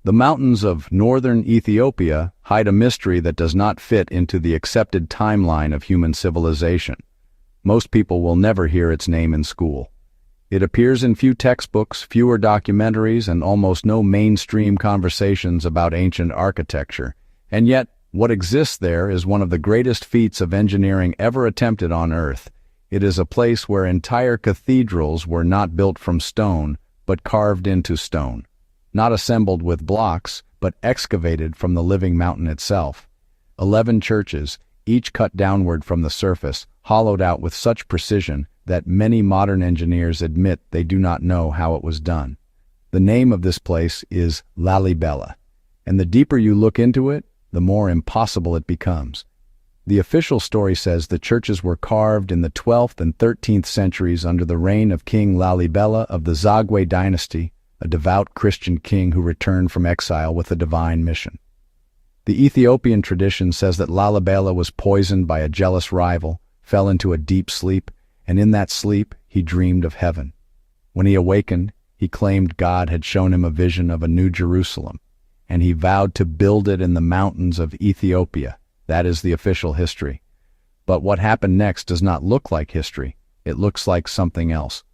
The mountains of northern Ethiopia hide a mystery that does not fit into the accepted timeline of human civilization. Most people will never hear its name in school. It appears in few textbooks, fewer documentaries, and almost no mainstream conversations about ancient architecture. And yet, what exists there is one of the greatest feats of engineering ever attempted on Earth. It is a place where entire cathedrals were not built from stone, but carved into stone. Not assembled with blocks, but excavated from the living mountain itself. 11 churches, each cut downward from the surface, hollowed out with such precision that many modern engineers admit they do not know how it was done. The name of this place is Lalibela, and the deeper you look into it, the more impossible it becomes. The official story says the churches were carved in the 12th and 13th centuries under the reign of King Lalibela of the Zagwe dynasty, a devout Christian king who returned from exile with a divine mission. The Ethiopian tradition says that Lalibela was poisoned by a jealous rival, fell into a deep sleep, and in that sleep he dreamed of heaven. When he awakened, he claimed God had shown him a vision of a new Jerusalem, and he vowed to build it in the mountains of Ethiopia. That is the official history. But what happened next does not look like history. It looks like something else.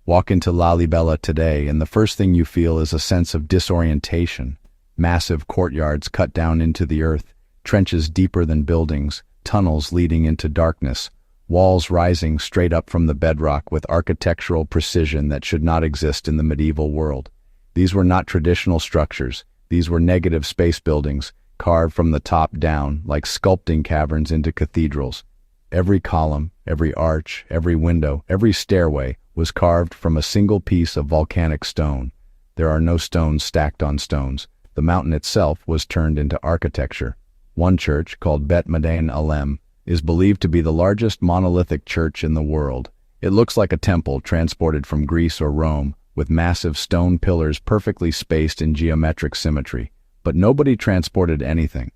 Walk into Lalibela today, and the first thing you feel is a sense of disorientation. Massive courtyards cut down into the earth, trenches deeper than buildings, tunnels leading into darkness, walls rising straight up from the bedrock with architectural precision that should not exist in the medieval world. These were not traditional structures. These were negative space buildings, carved from the top down, like sculpting caverns into cathedrals. Every column, every arch, every window, every stairway was carved from a single piece of volcanic stone. There are no stones stacked on stones. The mountain itself was turned into architecture. One church, called Bet Madain Alem, is believed to be the largest monolithic church in the world. It looks like a temple transported from Greece or Rome, with massive stone pillars perfectly spaced in geometric symmetry. But nobody transported anything.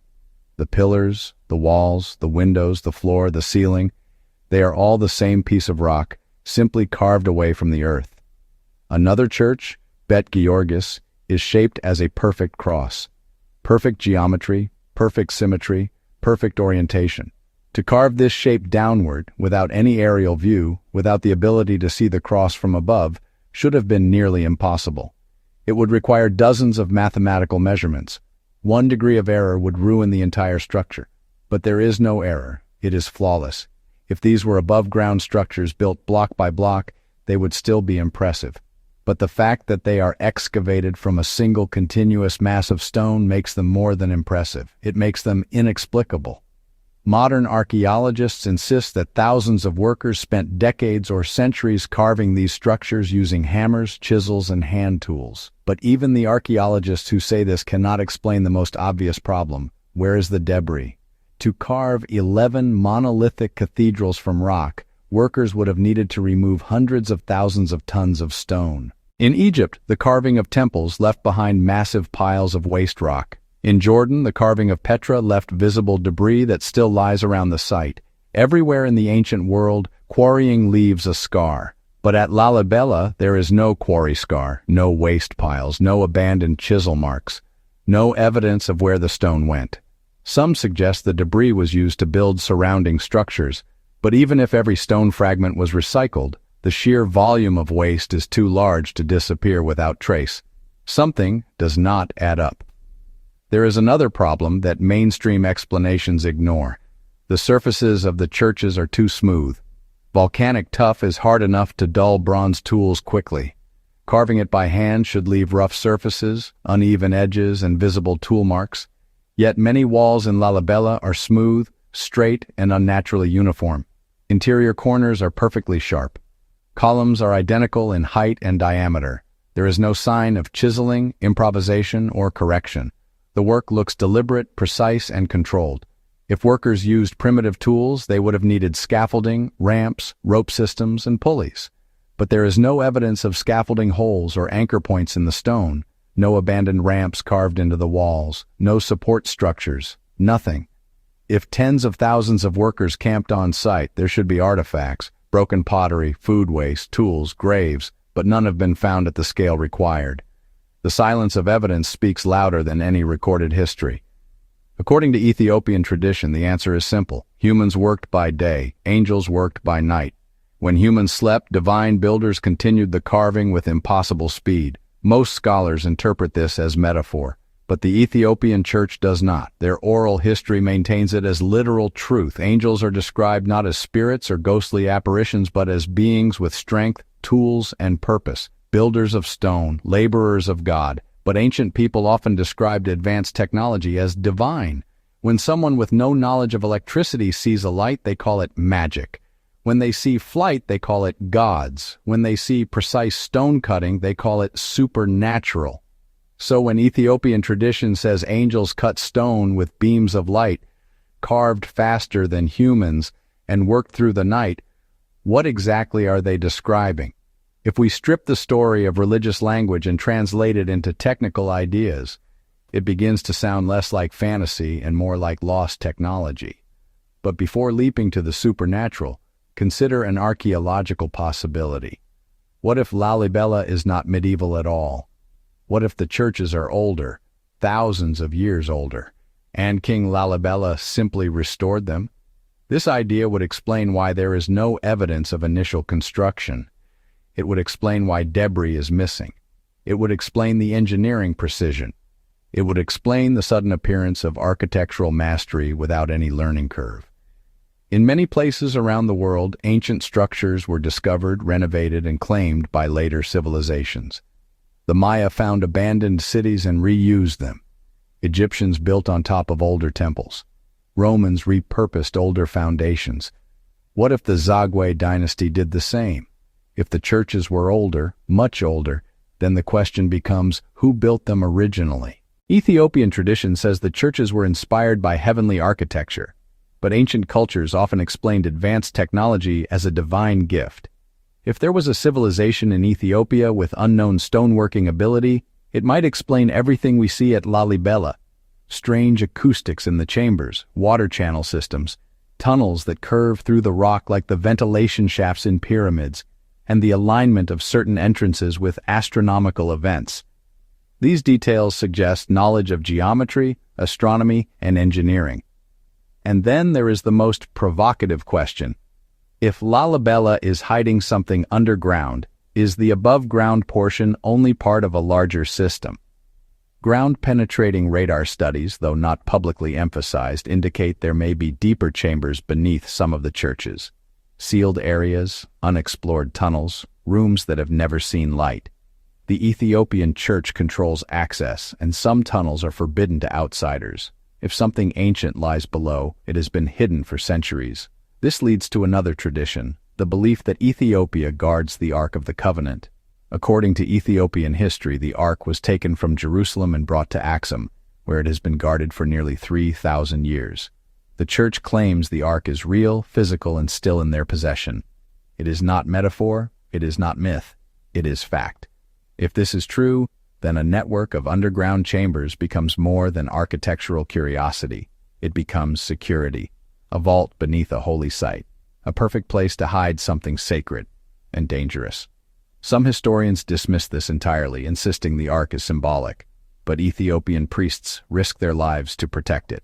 The pillars, the walls, the windows, the floor, the ceiling, they are all the same piece of rock, simply carved away from the earth. Another church, Bet Georgis, is shaped as a perfect cross. Perfect geometry, perfect symmetry, perfect orientation. To carve this shape downward, without any aerial view, without the ability to see the cross from above, should have been nearly impossible. It would require dozens of mathematical measurements. 1 degree of error would ruin the entire structure. But there is no error. It is flawless. If these were above-ground structures built block by block, they would still be impressive. But the fact that they are excavated from a single continuous mass of stone makes them more than impressive. It makes them inexplicable. Modern archaeologists insist that thousands of workers spent decades or centuries carving these structures using hammers, chisels, and hand tools. But even the archaeologists who say this cannot explain the most obvious problem. Where is the debris? To carve 11 monolithic cathedrals from rock, workers would have needed to remove hundreds of thousands of tons of stone. In Egypt, the carving of temples left behind massive piles of waste rock. In Jordan, the carving of Petra left visible debris that still lies around the site. Everywhere in the ancient world, quarrying leaves a scar. But at Lalibela, there is no quarry scar, no waste piles, no abandoned chisel marks, no evidence of where the stone went. Some suggest the debris was used to build surrounding structures, but even if every stone fragment was recycled, the sheer volume of waste is too large to disappear without trace. Something does not add up. There is another problem that mainstream explanations ignore. The surfaces of the churches are too smooth. Volcanic tuff is hard enough to dull bronze tools quickly. Carving it by hand should leave rough surfaces, uneven edges, and visible tool marks. Yet many walls in Lalibela are smooth, straight, and unnaturally uniform. Interior corners are perfectly sharp. Columns are identical in height and diameter. There is no sign of chiseling, improvisation, or correction. The work looks deliberate, precise, and controlled. If workers used primitive tools, they would have needed scaffolding, ramps, rope systems, and pulleys. But there is no evidence of scaffolding holes or anchor points in the stone. No abandoned ramps carved into the walls, no support structures, nothing. If tens of thousands of workers camped on site, there should be artifacts, broken pottery, food waste, tools, graves, but none have been found at the scale required. The silence of evidence speaks louder than any recorded history. According to Ethiopian tradition, the answer is simple. Humans worked by day, angels worked by night. When humans slept, divine builders continued the carving with impossible speed. Most scholars interpret this as metaphor, but the Ethiopian church does not. Their oral history maintains it as literal truth. Angels are described not as spirits or ghostly apparitions, but as beings with strength, tools, and purpose, builders of stone, laborers of God. But ancient people often described advanced technology as divine. When someone with no knowledge of electricity sees a light, they call it magic. When they see flight, they call it gods. When they see precise stone cutting, they call it supernatural. So when Ethiopian tradition says angels cut stone with beams of light, carved faster than humans, and worked through the night, what exactly are they describing? If we strip the story of religious language and translate it into technical ideas, it begins to sound less like fantasy and more like lost technology. But before leaping to the supernatural, consider an archaeological possibility. What if Lalibela is not medieval at all? What if the churches are older, thousands of years older, and King Lalibela simply restored them? This idea would explain why there is no evidence of initial construction. It would explain why debris is missing. It would explain the engineering precision. It would explain the sudden appearance of architectural mastery without any learning curve. In many places around the world, ancient structures were discovered, renovated, and claimed by later civilizations. The Maya found abandoned cities and reused them. Egyptians built on top of older temples. Romans repurposed older foundations. What if the Zagwe dynasty did the same? If the churches were older, much older, then the question becomes, who built them originally? Ethiopian tradition says the churches were inspired by heavenly architecture, but ancient cultures often explained advanced technology as a divine gift. If there was a civilization in Ethiopia with unknown stoneworking ability, it might explain everything we see at Lalibela: strange acoustics in the chambers, water channel systems, tunnels that curve through the rock like the ventilation shafts in pyramids, and the alignment of certain entrances with astronomical events. These details suggest knowledge of geometry, astronomy, and engineering. And then there is the most provocative question. If Lalibela is hiding something underground, is the above-ground portion only part of a larger system? Ground-penetrating radar studies, though not publicly emphasized, indicate there may be deeper chambers beneath some of the churches. Sealed areas, unexplored tunnels, rooms that have never seen light. The Ethiopian church controls access, and some tunnels are forbidden to outsiders. If something ancient lies below, it has been hidden for centuries. This leads to another tradition, the belief that Ethiopia guards the Ark of the Covenant. According to Ethiopian history, the Ark was taken from Jerusalem and brought to Axum, where it has been guarded for nearly 3,000 years. The church claims the Ark is real, physical, and still in their possession. It is not metaphor, it is not myth, it is fact. If this is true, then a network of underground chambers becomes more than architectural curiosity. It becomes security, a vault beneath a holy site, a perfect place to hide something sacred and dangerous. Some historians dismiss this entirely, insisting the Ark is symbolic, but Ethiopian priests risk their lives to protect it.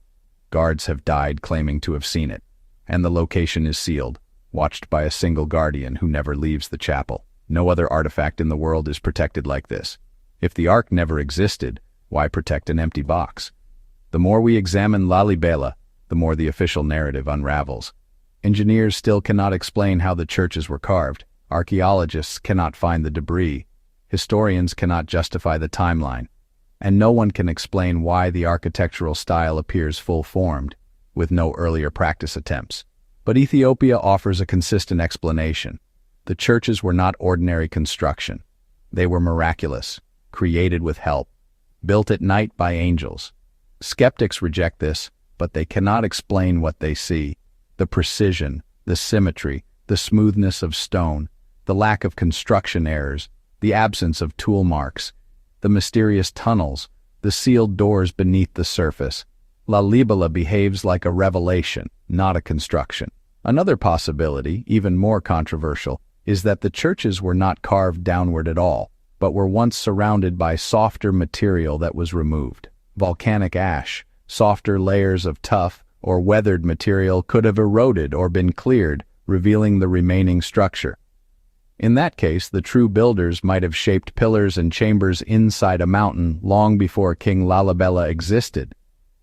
Guards have died claiming to have seen it, and the location is sealed, watched by a single guardian who never leaves the chapel. No other artifact in the world is protected like this. If the Ark never existed, why protect an empty box? The more we examine Lalibela, the more the official narrative unravels. Engineers still cannot explain how the churches were carved. Archaeologists cannot find the debris. Historians cannot justify the timeline. And no one can explain why the architectural style appears full-formed, with no earlier practice attempts. But Ethiopia offers a consistent explanation. The churches were not ordinary construction. They were miraculous, created with help, built at night by angels. Skeptics reject this, but they cannot explain what they see: the precision, the symmetry, the smoothness of stone, the lack of construction errors, the absence of tool marks, the mysterious tunnels, the sealed doors beneath the surface. Lalibela behaves like a revelation, not a construction. Another possibility, even more controversial, is that the churches were not carved downward at all. but were once surrounded by softer material that was removed. Volcanic ash, softer layers of tough or weathered material could have eroded or been cleared, revealing the remaining structure. In that case, the true builders might have shaped pillars and chambers inside a mountain long before King Lalibela existed.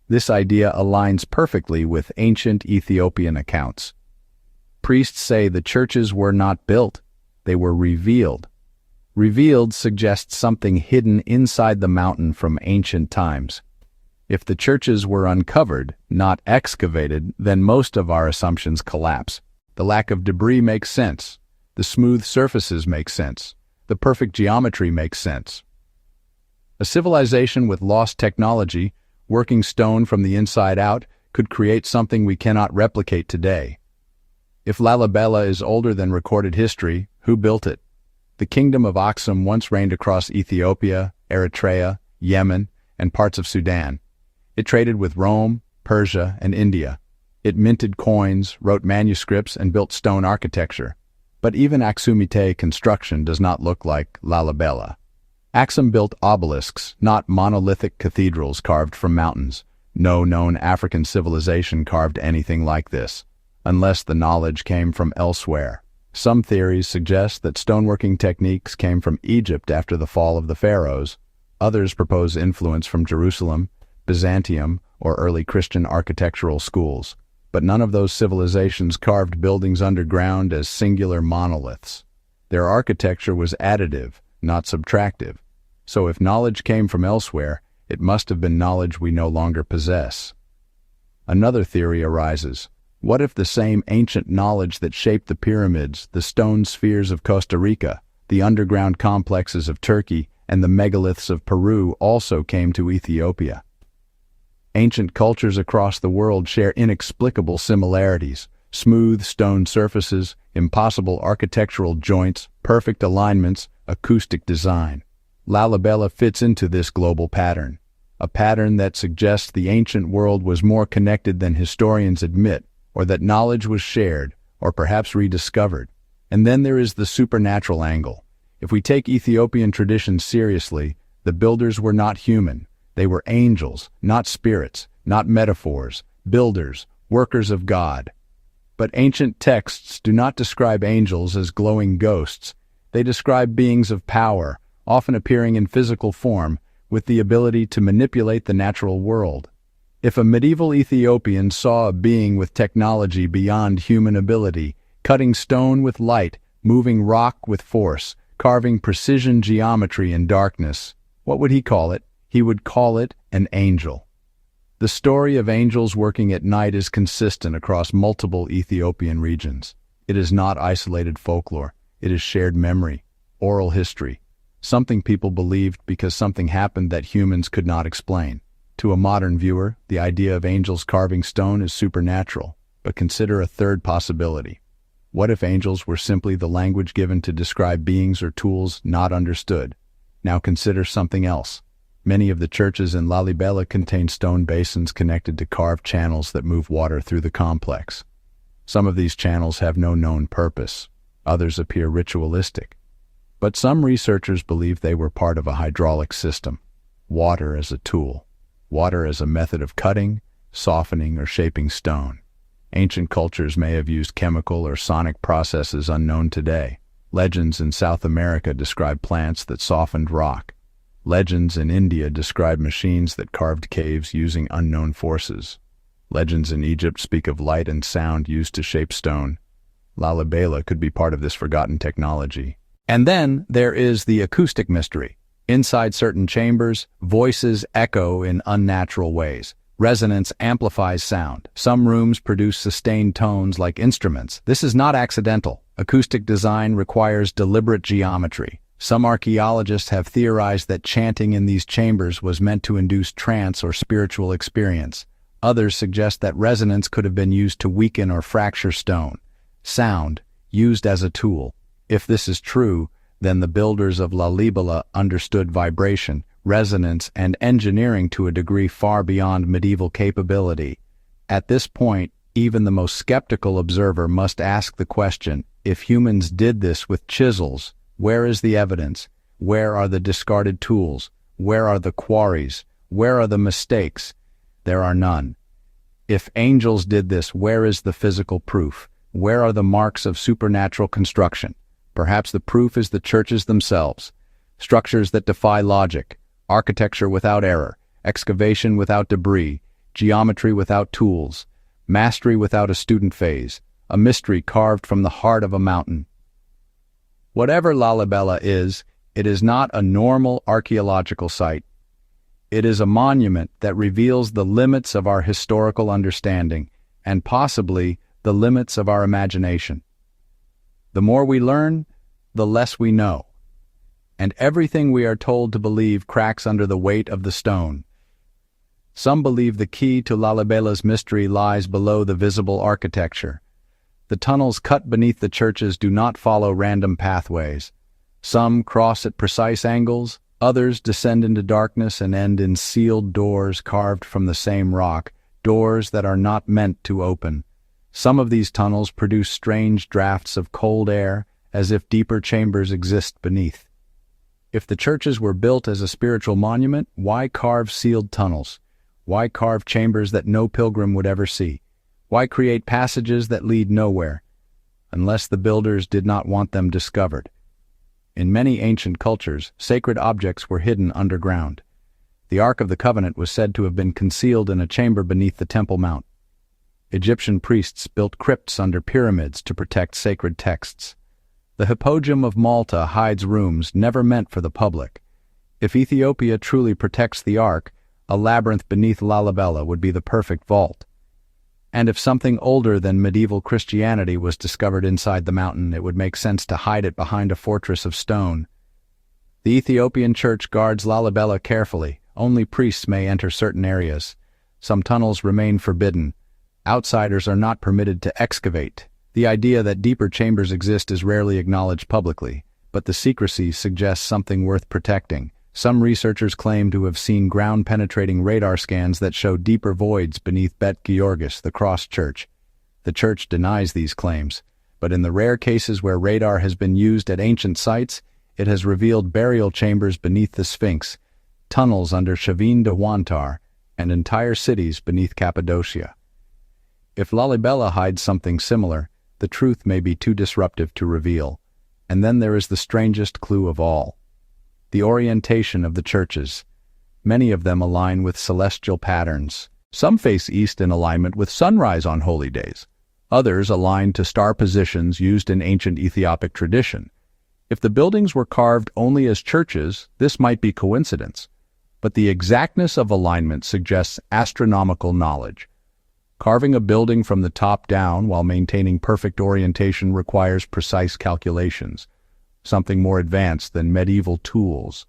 This idea aligns perfectly with ancient Ethiopian accounts. Priests say the churches were not built, they were revealed. Revealed suggests something hidden inside the mountain from ancient times. If the churches were uncovered, not excavated, then most of our assumptions collapse. The lack of debris makes sense. The smooth surfaces make sense. The perfect geometry makes sense. A civilization with lost technology, working stone from the inside out, could create something we cannot replicate today. If Lalibela is older than recorded history, who built it? The kingdom of Aksum once reigned across Ethiopia, Eritrea, Yemen, and parts of Sudan. It traded with Rome, Persia, and India. It minted coins, wrote manuscripts, and built stone architecture. But even Aksumite construction does not look like Lalibela. Aksum built obelisks, not monolithic cathedrals carved from mountains. No known African civilization carved anything like this, unless the knowledge came from elsewhere. Some theories suggest that stoneworking techniques came from Egypt after the fall of the pharaohs. Others propose influence from Jerusalem, Byzantium, or early Christian architectural schools. But none of those civilizations carved buildings underground as singular monoliths. Their architecture was additive, not subtractive. So if knowledge came from elsewhere, it must have been knowledge we no longer possess. Another theory arises. What if the same ancient knowledge that shaped the pyramids, the stone spheres of Costa Rica, the underground complexes of Turkey, and the megaliths of Peru also came to Ethiopia? Ancient cultures across the world share inexplicable similarities: smooth stone surfaces, impossible architectural joints, perfect alignments, acoustic design. Lalibela fits into this global pattern, a pattern that suggests the ancient world was more connected than historians admit, or that knowledge was shared, or perhaps rediscovered. And then there is the supernatural angle. If we take Ethiopian tradition seriously, the builders were not human. They were angels, not spirits, not metaphors, builders, workers of God. But ancient texts do not describe angels as glowing ghosts. They describe beings of power, often appearing in physical form, with the ability to manipulate the natural world. If a medieval Ethiopian saw a being with technology beyond human ability, cutting stone with light, moving rock with force, carving precision geometry in darkness, what would he call it? He would call it an angel. The story of angels working at night is consistent across multiple Ethiopian regions. It is not isolated folklore. It is shared memory, oral history, something people believed because something happened that humans could not explain. To a modern viewer, the idea of angels carving stone is supernatural, but consider a third possibility. What if angels were simply the language given to describe beings or tools not understood? Now consider something else. Many of the churches in Lalibela contain stone basins connected to carved channels that move water through the complex. Some of these channels have no known purpose. Others appear ritualistic. But some researchers believe they were part of a hydraulic system. Water as a tool. Water as a method of cutting, softening, or shaping stone. Ancient cultures may have used chemical or sonic processes unknown today. Legends in South America describe plants that softened rock. Legends in India describe machines that carved caves using unknown forces. Legends in Egypt speak of light and sound used to shape stone. Lalibela could be part of this forgotten technology. And then there is the acoustic mystery. Inside certain chambers, voices echo in unnatural ways. Resonance amplifies sound. Some rooms produce sustained tones like instruments. This is not accidental. Acoustic design requires deliberate geometry. Some archaeologists have theorized that chanting in these chambers was meant to induce trance or spiritual experience. Others suggest that resonance could have been used to weaken or fracture stone. Sound, used as a tool. If this is true, then the builders of Lalibela understood vibration, resonance, and engineering to a degree far beyond medieval capability. At this point, even the most skeptical observer must ask the question, if humans did this with chisels, where is the evidence? Where are the discarded tools? Where are the quarries? Where are the mistakes? There are none. If angels did this, where is the physical proof? Where are the marks of supernatural construction? Perhaps the proof is the churches themselves. Structures that defy logic, architecture without error, excavation without debris, geometry without tools, mastery without a student phase, a mystery carved from the heart of a mountain. Whatever Lalibela is, it is not a normal archaeological site. It is a monument that reveals the limits of our historical understanding and possibly the limits of our imagination. The more we learn, the less we know. And everything we are told to believe cracks under the weight of the stone. Some believe the key to Lalibela's mystery lies below the visible architecture. The tunnels cut beneath the churches do not follow random pathways. Some cross at precise angles, others descend into darkness and end in sealed doors carved from the same rock, doors that are not meant to open. Some of these tunnels produce strange drafts of cold air, as if deeper chambers exist beneath. If the churches were built as a spiritual monument, why carve sealed tunnels? Why carve chambers that no pilgrim would ever see? Why create passages that lead nowhere? Unless the builders did not want them discovered. In many ancient cultures, sacred objects were hidden underground. The Ark of the Covenant was said to have been concealed in a chamber beneath the Temple Mount. Egyptian priests built crypts under pyramids to protect sacred texts. The Hippodrome of Malta hides rooms never meant for the public. If Ethiopia truly protects the Ark, a labyrinth beneath Lalibela would be the perfect vault. And if something older than medieval Christianity was discovered inside the mountain, it would make sense to hide it behind a fortress of stone. The Ethiopian church guards Lalibela carefully. Only priests may enter certain areas. Some tunnels remain forbidden. Outsiders are not permitted to excavate. The idea that deeper chambers exist is rarely acknowledged publicly, but the secrecy suggests something worth protecting. Some researchers claim to have seen ground-penetrating radar scans that show deeper voids beneath Bet Georgis, the cross church. The church denies these claims, but in the rare cases where radar has been used at ancient sites, it has revealed burial chambers beneath the Sphinx, tunnels under Shavin de Wantar, and entire cities beneath Cappadocia. If Lalibela hides something similar, the truth may be too disruptive to reveal. And then there is the strangest clue of all. The orientation of the churches. Many of them align with celestial patterns. Some face east in alignment with sunrise on holy days. Others align to star positions used in ancient Ethiopic tradition. If the buildings were carved only as churches, this might be coincidence. But the exactness of alignment suggests astronomical knowledge. Carving a building from the top down while maintaining perfect orientation requires precise calculations, something more advanced than medieval tools.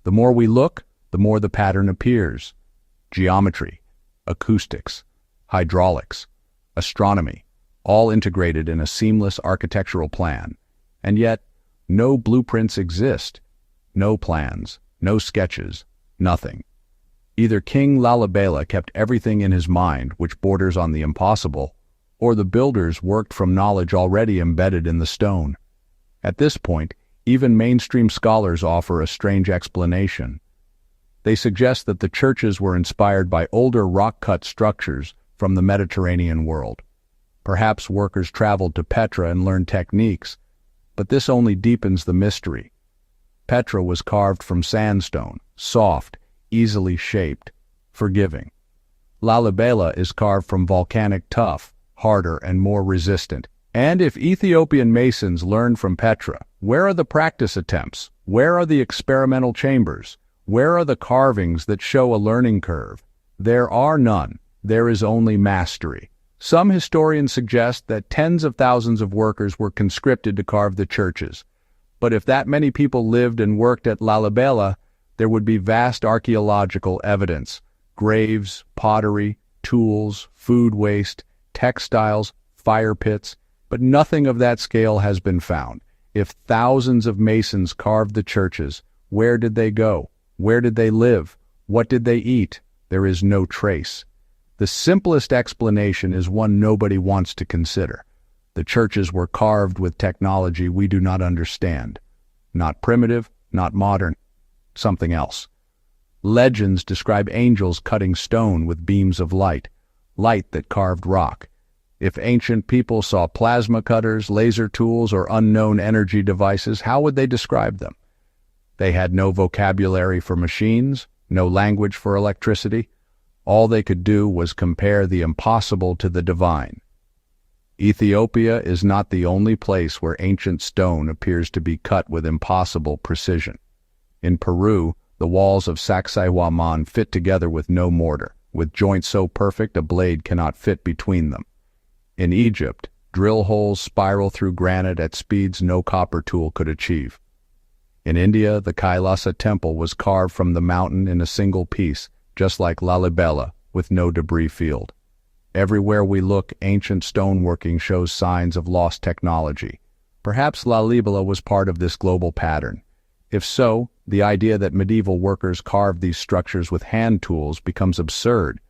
The more we look, the more the pattern appears. Geometry, acoustics, hydraulics, astronomy, all integrated in a seamless architectural plan. And yet, no blueprints exist, no plans, no sketches, nothing. Either King Lalibela kept everything in his mind, which borders on the impossible, or the builders worked from knowledge already embedded in the stone. At this point, even mainstream scholars offer a strange explanation. They suggest that the churches were inspired by older rock-cut structures from the Mediterranean world. Perhaps workers traveled to Petra and learned techniques, but this only deepens the mystery. Petra was carved from sandstone, soft, easily shaped, forgiving. Lalibela is carved from volcanic tuff, harder and more resistant. And if Ethiopian masons learned from Petra, where are the practice attempts? Where are the experimental chambers? Where are the carvings that show a learning curve? There are none. There is only mastery. Some historians suggest that tens of thousands of workers were conscripted to carve the churches. But if that many people lived and worked at Lalibela, there would be vast archaeological evidence. Graves, pottery, tools, food waste, textiles, fire pits, but nothing of that scale has been found. If thousands of masons carved the churches, where did they go? Where did they live? What did they eat? There is no trace. The simplest explanation is one nobody wants to consider. The churches were carved with technology we do not understand. Not primitive, not modern, something else. Legends describe angels cutting stone with beams of light, light that carved rock. If ancient people saw plasma cutters, laser tools, or unknown energy devices, how would they describe them? They had no vocabulary for machines, no language for electricity. All they could do was compare the impossible to the divine. Ethiopia is not the only place where ancient stone appears to be cut with impossible precision. In Peru, the walls of Sacsayhuaman fit together with no mortar, with joints so perfect a blade cannot fit between them. In Egypt, drill holes spiral through granite at speeds no copper tool could achieve. In India, the Kailasa temple was carved from the mountain in a single piece, just like Lalibela, with no debris field. Everywhere we look, ancient stoneworking shows signs of lost technology. Perhaps Lalibela was part of this global pattern. If so, the idea that medieval workers carved these structures with hand tools becomes absurd,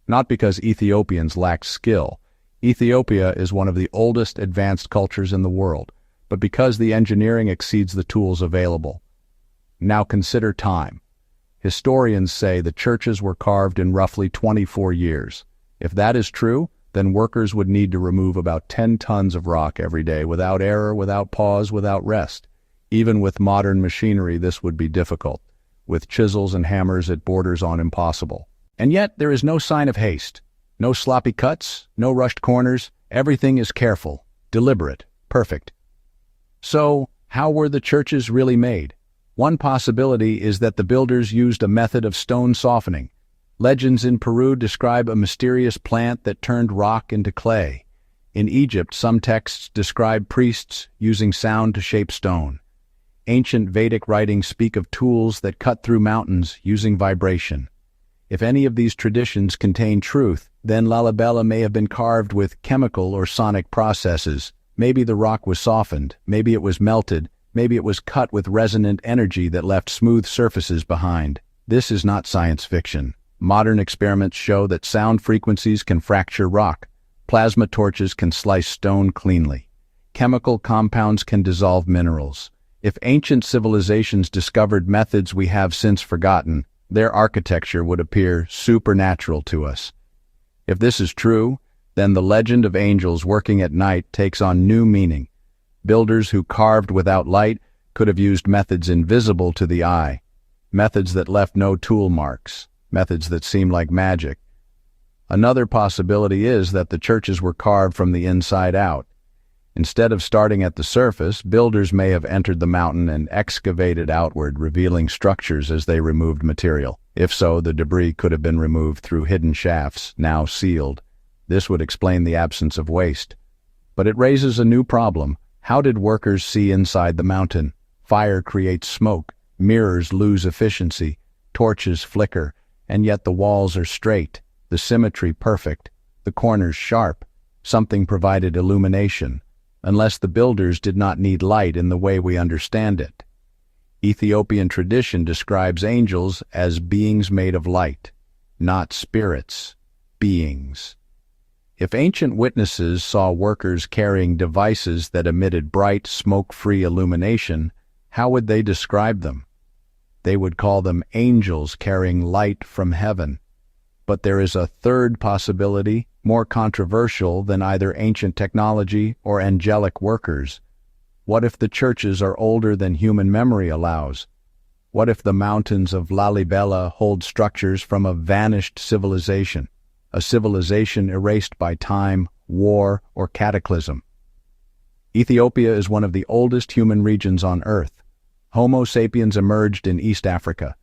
not because Ethiopians lacked skill. Ethiopia is one of the oldest advanced cultures in the world, but because the engineering exceeds the tools available. Now consider time. Historians say the churches were carved in roughly 24 years. If that is true, then workers would need to remove about 10 tons of rock every day without error, without pause, without rest. Even with modern machinery, this would be difficult. With chisels and hammers, it borders on impossible. And yet, there is no sign of haste. No sloppy cuts, no rushed corners. Everything is careful, deliberate, perfect. So, how were the churches really made? One possibility is that the builders used a method of stone softening. Legends in Peru describe a mysterious plant that turned rock into clay. In Egypt, some texts describe priests using sound to shape stone. Ancient Vedic writings speak of tools that cut through mountains using vibration. If any of these traditions contain truth, then Lalibela may have been carved with chemical or sonic processes. Maybe the rock was softened, maybe it was melted, maybe it was cut with resonant energy that left smooth surfaces behind. This is not science fiction. Modern experiments show that sound frequencies can fracture rock. Plasma torches can slice stone cleanly. Chemical compounds can dissolve minerals. If ancient civilizations discovered methods we have since forgotten, their architecture would appear supernatural to us. If this is true, then the legend of angels working at night takes on new meaning. Builders who carved without light could have used methods invisible to the eye, methods that left no tool marks, methods that seem like magic. Another possibility is that the churches were carved from the inside out. Instead of starting at the surface, builders may have entered the mountain and excavated outward, revealing structures as they removed material. If so, the debris could have been removed through hidden shafts, now sealed. This would explain the absence of waste. But it raises a new problem. How did workers see inside the mountain? Fire creates smoke, mirrors lose efficiency, torches flicker, and yet the walls are straight, the symmetry perfect, the corners sharp. Something provided illumination, unless the builders did not need light in the way we understand it. Ethiopian tradition describes angels as beings made of light, not spirits, beings. If ancient witnesses saw workers carrying devices that emitted bright, smoke-free illumination, how would they describe them? They would call them angels carrying light from heaven. But there is a third possibility, more controversial than either ancient technology or angelic workers. What if the churches are older than human memory allows? What if the mountains of Lalibela hold structures from a vanished civilization, a civilization erased by time, war, or cataclysm? Ethiopia is one of the oldest human regions on Earth. Homo sapiens emerged in East Africa.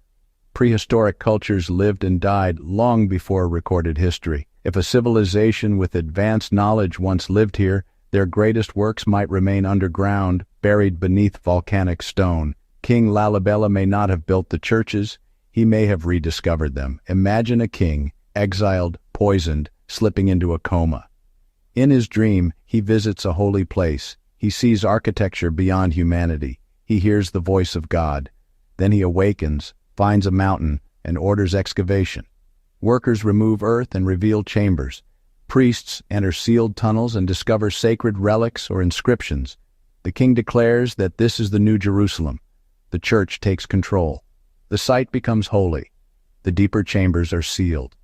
Prehistoric cultures lived and died long before recorded history. If a civilization with advanced knowledge once lived here, their greatest works might remain underground, buried beneath volcanic stone. King Lalibela may not have built the churches, he may have rediscovered them. Imagine a king, exiled, poisoned, slipping into a coma. In his dream, he visits a holy place. He sees architecture beyond humanity. He hears the voice of God. Then he awakens, finds a mountain, and orders excavation. Workers remove earth and reveal chambers. Priests enter sealed tunnels and discover sacred relics or inscriptions. The king declares that this is the New Jerusalem. the church takes control. The site becomes holy. The deeper chambers are sealed.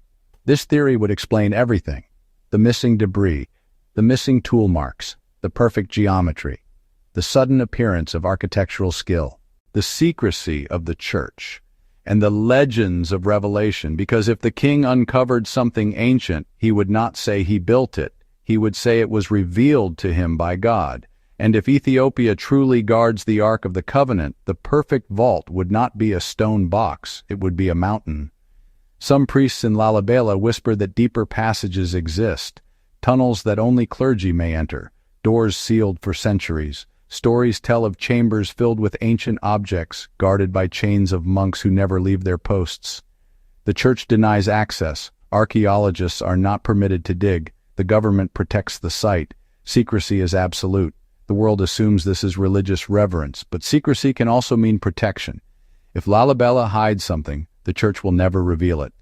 This theory would explain everything: the missing debris, the missing tool marks, the perfect geometry, the sudden appearance of architectural skill, the secrecy of the church, and the legends of Revelation, because if the king uncovered something ancient, he would not say he built it, he would say it was revealed to him by God. And if Ethiopia truly guards the Ark of the Covenant, the perfect vault would not be a stone box, it would be a mountain. Some priests in Lalibela whisper that deeper passages exist, tunnels that only clergy may enter, doors sealed for centuries. Stories tell of chambers filled with ancient objects, guarded by chains of monks who never leave their posts. The church denies access. Archaeologists are not permitted to dig. The government protects the site. Secrecy is absolute. The world assumes this is religious reverence, but secrecy can also mean protection. If Lalibela hides something, the church will never reveal it.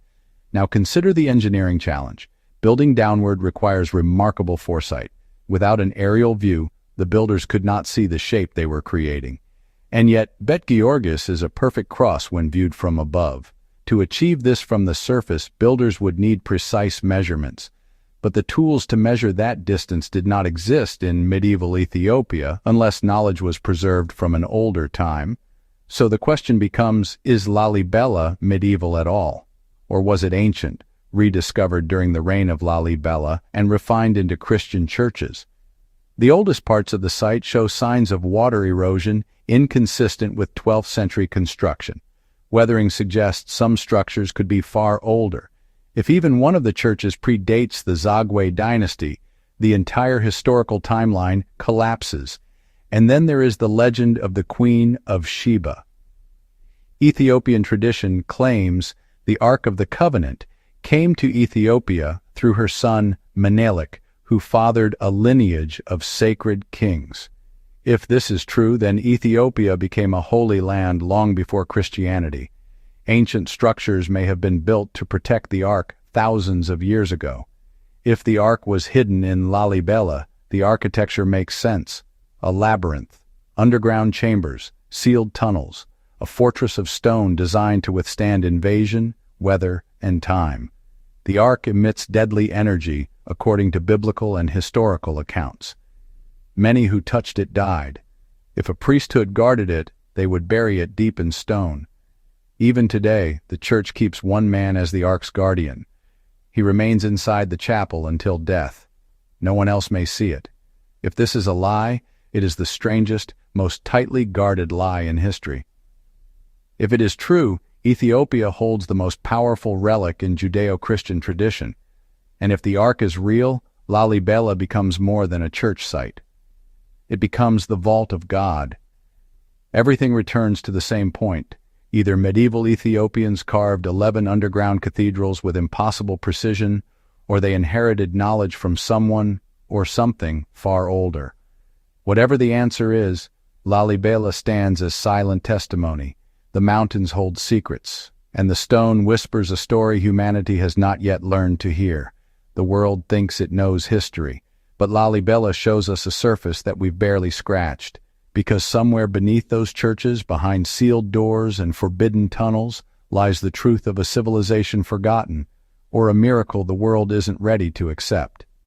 Now consider the engineering challenge. Building downward requires remarkable foresight. Without an aerial view, the builders could not see the shape they were creating. And yet, Bet Georgis is a perfect cross when viewed from above. To achieve this from the surface, builders would need precise measurements. But the tools to measure that distance did not exist in medieval Ethiopia unless knowledge was preserved from an older time. So the question becomes, is Lalibela medieval at all? Or was it ancient, rediscovered during the reign of Lalibela and refined into Christian churches? The oldest parts of the site show signs of water erosion inconsistent with 12th century construction. Weathering suggests some structures could be far older. If even one of the churches predates the Zagwe dynasty, the entire historical timeline collapses. And then there is the legend of the Queen of Sheba. Ethiopian tradition claims the Ark of the Covenant came to Ethiopia through her son Menelik, who fathered a lineage of sacred kings. If this is true, then Ethiopia became a holy land long before Christianity. Ancient structures may have been built to protect the Ark thousands of years ago. If the Ark was hidden in Lalibela, the architecture makes sense. A labyrinth, underground chambers, sealed tunnels, a fortress of stone designed to withstand invasion, weather, and time. The Ark emits deadly energy, according to biblical and historical accounts. Many who touched it died. If a priesthood guarded it, they would bury it deep in stone. Even today, the church keeps one man as the Ark's guardian. He remains inside the chapel until death. No one else may see it. If this is a lie, it is the strangest, most tightly guarded lie in history. If it is true, Ethiopia holds the most powerful relic in Judeo-Christian tradition. And if the Ark is real, Lalibela becomes more than a church site. It becomes the vault of God. Everything returns to the same point. Either medieval Ethiopians carved 11 underground cathedrals with impossible precision, or they inherited knowledge from someone or something far older. Whatever the answer is, Lalibela stands as silent testimony. The mountains hold secrets, and the stone whispers a story humanity has not yet learned to hear. The world thinks it knows history, but Lalibela shows us a surface that we've barely scratched, because somewhere beneath those churches, behind sealed doors and forbidden tunnels, lies the truth of a civilization forgotten, or a miracle the world isn't ready to accept.